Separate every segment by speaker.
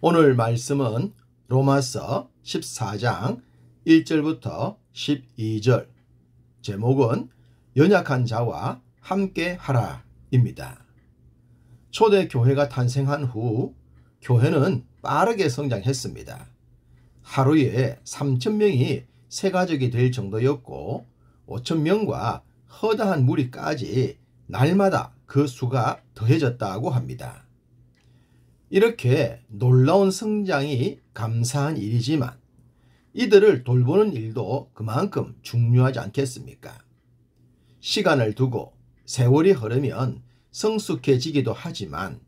Speaker 1: 오늘 말씀은 로마서 14장 1절부터 12절, 제목은 연약한 자와 함께 하라입니다. 초대 교회가 탄생한 후 교회는 빠르게 성장했습니다. 하루에 3,000명이 새가족이 될 정도였고 5,000명과 허다한 무리까지 날마다 그 수가 더해졌다고 합니다. 이렇게 놀라운 성장이 감사한 일이지만 이들을 돌보는 일도 그만큼 중요하지 않겠습니까? 시간을 두고 세월이 흐르면 성숙해지기도 하지만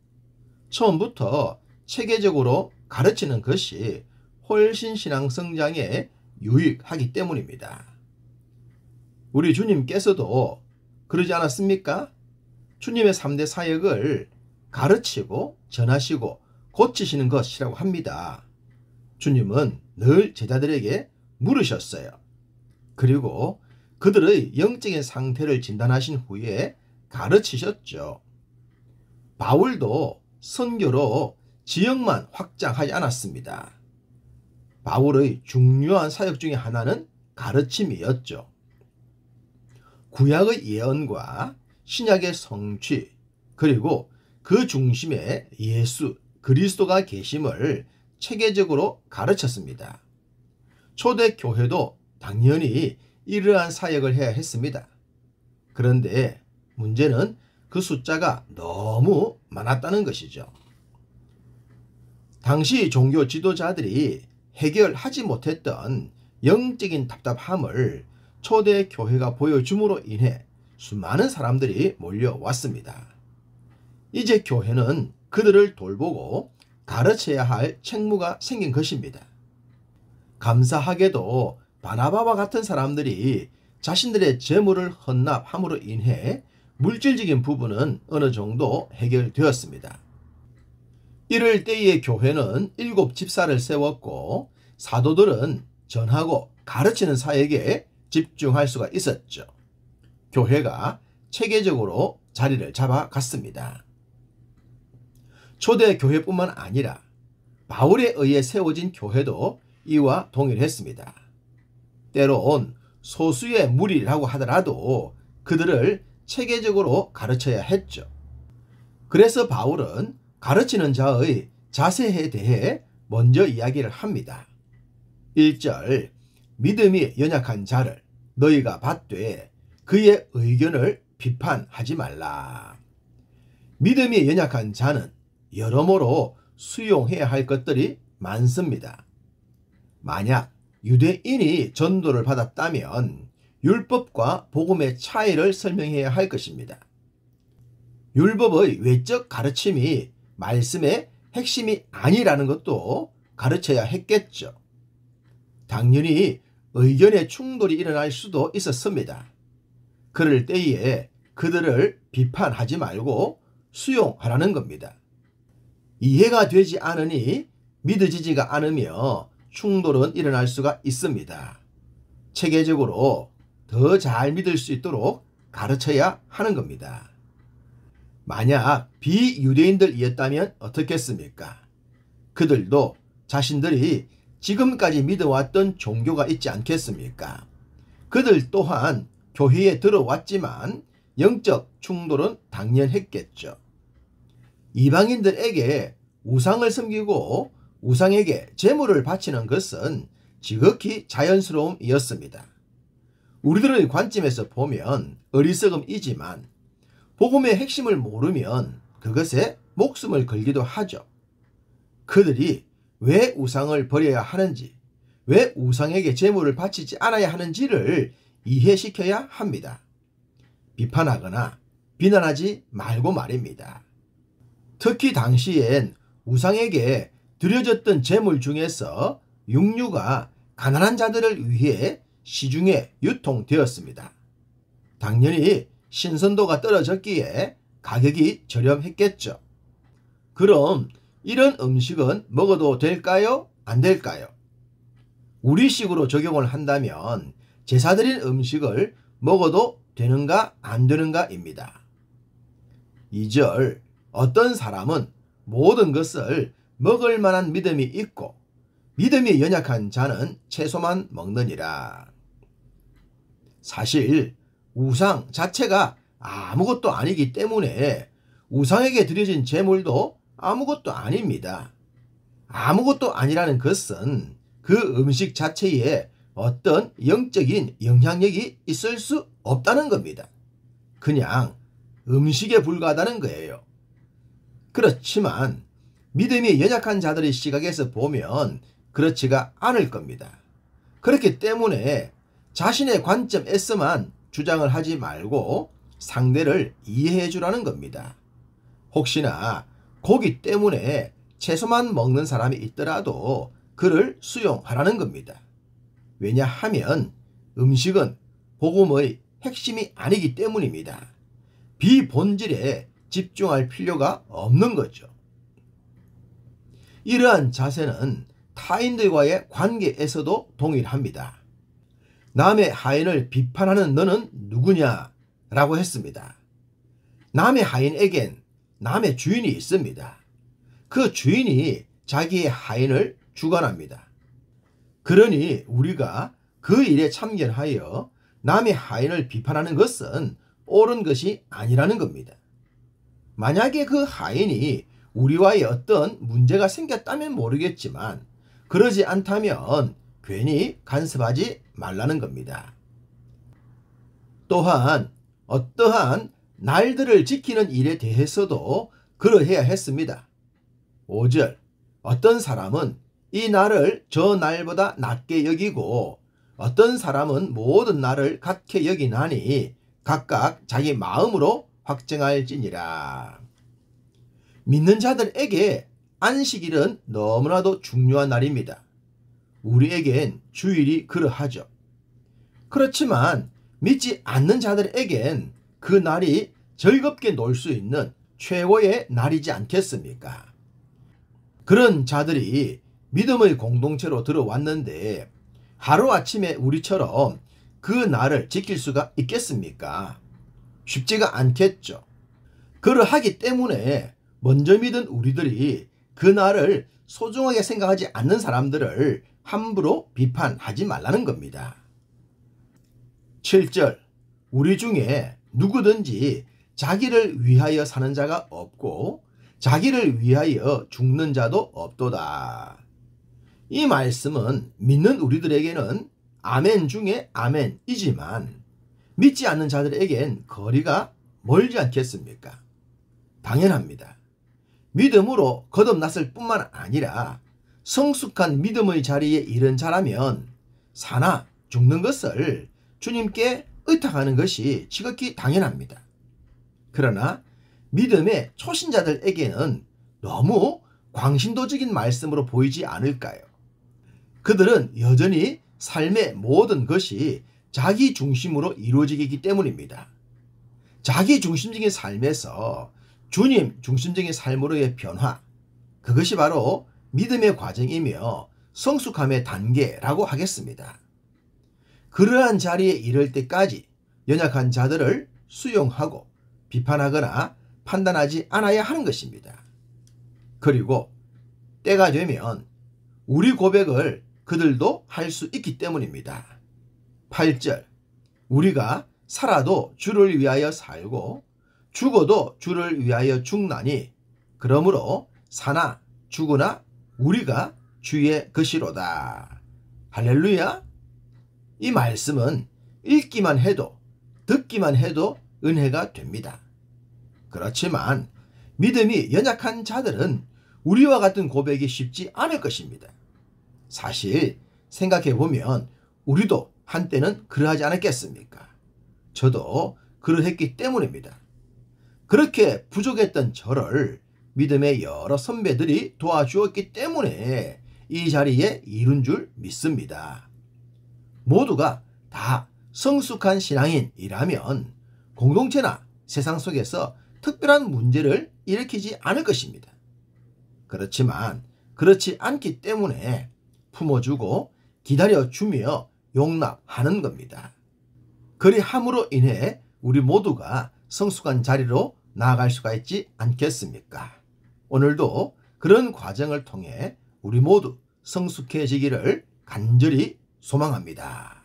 Speaker 1: 처음부터 체계적으로 가르치는 것이 훨씬 신앙 성장에 유익하기 때문입니다. 우리 주님께서도 그러지 않았습니까? 주님의 3대 사역을 가르치고 전하시고 고치시는 것이라고 합니다. 주님은 늘 제자들에게 물으셨어요. 그리고 그들의 영적인 상태를 진단하신 후에 가르치셨죠. 바울도 선교로 지역만 확장하지 않았습니다. 바울의 중요한 사역 중에 하나는 가르침이었죠. 구약의 예언과 신약의 성취, 그리고 그 중심에 예수 그리스도가 계심을 체계적으로 가르쳤습니다. 초대 교회도 당연히 이러한 사역을 해야 했습니다. 그런데 문제는 그 숫자가 너무 많았다는 것이죠. 당시 종교 지도자들이 해결하지 못했던 영적인 답답함을 초대 교회가 보여줌으로 인해 수많은 사람들이 몰려왔습니다. 이제 교회는 그들을 돌보고 가르쳐야 할 책무가 생긴 것입니다. 감사하게도 바나바와 같은 사람들이 자신들의 재물을 헌납함으로 인해 물질적인 부분은 어느 정도 해결되었습니다. 이럴 때의 교회는 7 집사를 세웠고 사도들은 전하고 가르치는 사역에 집중할 수가 있었죠. 교회가 체계적으로 자리를 잡아갔습니다. 초대 교회뿐만 아니라 바울에 의해 세워진 교회도 이와 동일했습니다. 때론 소수의 무리라고 하더라도 그들을 체계적으로 가르쳐야 했죠. 그래서 바울은 가르치는 자의 자세에 대해 먼저 이야기를 합니다. 1절, 믿음이 연약한 자를 너희가 받되 그의 의견을 비판하지 말라. 믿음이 연약한 자는 여러모로 수용해야 할 것들이 많습니다. 만약 유대인이 전도를 받았다면 율법과 복음의 차이를 설명해야 할 것입니다. 율법의 외적 가르침이 말씀의 핵심이 아니라는 것도 가르쳐야 했겠죠. 당연히 의견의 충돌이 일어날 수도 있었습니다. 그럴 때에 그들을 비판하지 말고 수용하라는 겁니다. 이해가 되지 않으니 믿어지지가 않으며 충돌은 일어날 수가 있습니다. 체계적으로 더 잘 믿을 수 있도록 가르쳐야 하는 겁니다. 만약 비유대인들이었다면 어떻겠습니까? 그들도 자신들이 지금까지 믿어왔던 종교가 있지 않겠습니까? 그들 또한 교회에 들어왔지만 영적 충돌은 당연했겠죠. 이방인들에게 우상을 섬기고 우상에게 제물을 바치는 것은 지극히 자연스러움이었습니다. 우리들의 관점에서 보면 어리석음이지만 복음의 핵심을 모르면 그것에 목숨을 걸기도 하죠. 그들이 왜 우상을 버려야 하는지, 왜 우상에게 제물을 바치지 않아야 하는지를 이해시켜야 합니다. 비판하거나 비난하지 말고 말입니다. 특히 당시엔 우상에게 드려졌던 제물 중에서 육류가 가난한 자들을 위해 시중에 유통되었습니다. 당연히 신선도가 떨어졌기에 가격이 저렴했겠죠. 그럼 이런 음식은 먹어도 될까요? 안 될까요? 우리식으로 적용을 한다면 제사드린 음식을 먹어도 되는가 안 되는가입니다. 2절, 어떤 사람은 모든 것을 먹을 만한 믿음이 있고 믿음이 연약한 자는 채소만 먹느니라. 사실 우상 자체가 아무것도 아니기 때문에 우상에게 드려진 제물도 아무것도 아닙니다. 아무것도 아니라는 것은 그 음식 자체에 어떤 영적인 영향력이 있을 수 없다는 겁니다. 그냥 음식에 불과하다는 거예요. 그렇지만 믿음이 연약한 자들의 시각에서 보면 그렇지가 않을 겁니다. 그렇기 때문에 자신의 관점에서만 주장을 하지 말고 상대를 이해해 주라는 겁니다. 혹시나 고기 때문에 채소만 먹는 사람이 있더라도 그를 수용하라는 겁니다. 왜냐하면 음식은 복음의 핵심이 아니기 때문입니다. 비본질에 집중할 필요가 없는 거죠. 이러한 자세는 타인들과의 관계에서도 동일합니다. 남의 하인을 비판하는 너는 누구냐? 라고 했습니다. 남의 하인에겐 남의 주인이 있습니다. 그 주인이 자기의 하인을 주관합니다. 그러니 우리가 그 일에 참견하여 남의 하인을 비판하는 것은 옳은 것이 아니라는 겁니다. 만약에 그 하인이 우리와의 어떤 문제가 생겼다면 모르겠지만 그러지 않다면 괜히 간섭하지 말라는 겁니다. 또한 어떠한 날들을 지키는 일에 대해서도 그러해야 했습니다. 5절 어떤 사람은 이 날을 저 날보다 낮게 여기고 어떤 사람은 모든 날을 같게 여기나니 각각 자기 마음으로 확정할지니라. 믿는 자들에게 안식일은 너무나도 중요한 날입니다. 우리에겐 주일이 그러하죠. 그렇지만 믿지 않는 자들에겐 그 날이 즐겁게 놀 수 있는 최고의 날이지 않겠습니까? 그런 자들이 믿음의 공동체로 들어왔는데 하루아침에 우리처럼 그 날을 지킬 수가 있겠습니까? 쉽지가 않겠죠. 그러하기 때문에 먼저 믿은 우리들이 그 날을 소중하게 생각하지 않는 사람들을 함부로 비판하지 말라는 겁니다. 7절 우리 중에 누구든지 자기를 위하여 사는 자가 없고 자기를 위하여 죽는 자도 없도다. 이 말씀은 믿는 우리들에게는 아멘 중에 아멘이지만 믿지 않는 자들에겐 거리가 멀지 않겠습니까? 당연합니다. 믿음으로 거듭났을 뿐만 아니라 성숙한 믿음의 자리에 이른 자라면 사나 죽는 것을 주님께 의탁하는 것이 지극히 당연합니다. 그러나 믿음의 초신자들에게는 너무 광신도적인 말씀으로 보이지 않을까요? 그들은 여전히 삶의 모든 것이 자기 중심으로 이루어지기 때문입니다. 자기 중심적인 삶에서 주님 중심적인 삶으로의 변화, 그것이 바로 믿음의 과정이며 성숙함의 단계라고 하겠습니다. 그러한 자리에 이를 때까지 연약한 자들을 수용하고 비판하거나 판단하지 않아야 하는 것입니다. 그리고 때가 되면 우리 고백을 그들도 할 수 있기 때문입니다. 8절 우리가 살아도 주를 위하여 살고 죽어도 주를 위하여 죽나니 그러므로 사나 죽으나 우리가 주의 것이로다. 할렐루야. 이 말씀은 읽기만 해도 듣기만 해도 은혜가 됩니다. 그렇지만 믿음이 연약한 자들은 우리와 같은 고백이 쉽지 않을 것입니다. 사실 생각해보면 우리도 한때는 그러하지 않았겠습니까? 저도 그러했기 때문입니다. 그렇게 부족했던 저를 믿음의 여러 선배들이 도와주었기 때문에 이 자리에 이룬 줄 믿습니다. 모두가 다 성숙한 신앙인이라면 공동체나 세상 속에서 특별한 문제를 일으키지 않을 것입니다. 그렇지만 그렇지 않기 때문에 품어주고 기다려주며 용납하는 겁니다. 그리함으로 인해 우리 모두가 성숙한 자리로 나아갈 수가 있지 않겠습니까? 오늘도 그런 과정을 통해 우리 모두 성숙해지기를 간절히 소망합니다.